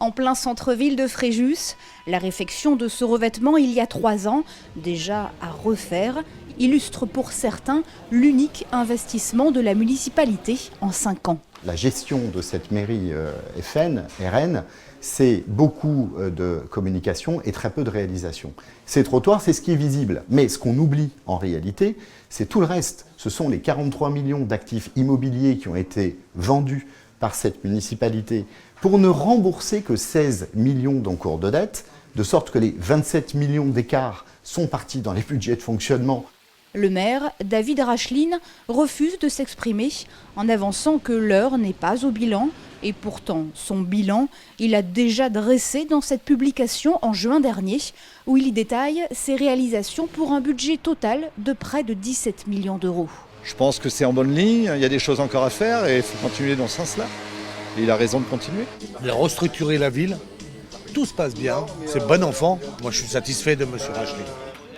En plein centre-ville de Fréjus, la réfection de ce revêtement il y a 3 ans, déjà à refaire, illustre pour certains l'unique investissement de la municipalité en 5 ans. La gestion de cette mairie RN, c'est beaucoup de communication et très peu de réalisation. Ces trottoirs, c'est ce qui est visible. Mais ce qu'on oublie en réalité, c'est tout le reste. Ce sont les 43 millions d'actifs immobiliers qui ont été vendus par cette municipalité pour ne rembourser que 16 millions d'encours de dette, de sorte que les 27 millions d'écarts sont partis dans les budgets de fonctionnement. Le maire, David Racheline, refuse de s'exprimer en avançant que l'heure n'est pas au bilan. Et pourtant, son bilan, il a déjà dressé dans cette publication en juin dernier, où il y détaille ses réalisations pour un budget total de près de 17 millions d'euros. Je pense que c'est en bonne ligne, il y a des choses encore à faire et il faut continuer dans ce sens-là. Et il a raison de continuer. Il a restructuré la ville, tout se passe bien, c'est bon enfant. Moi je suis satisfait de M. Racheline.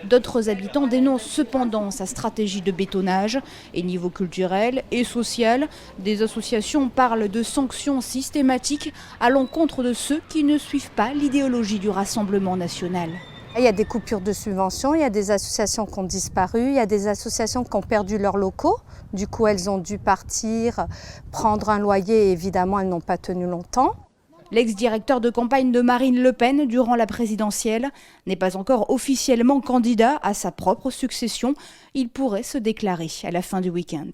D'autres habitants dénoncent cependant sa stratégie de bétonnage. Et niveau culturel et social, des associations parlent de sanctions systématiques à l'encontre de ceux qui ne suivent pas l'idéologie du Rassemblement national. Il y a des coupures de subventions, il y a des associations qui ont disparu, il y a des associations qui ont perdu leurs locaux. Du coup, elles ont dû partir, prendre un loyer et évidemment, elles n'ont pas tenu longtemps. L'ex-directeur de campagne de Marine Le Pen durant la présidentielle n'est pas encore officiellement candidat à sa propre succession. Il pourrait se déclarer à la fin du week-end.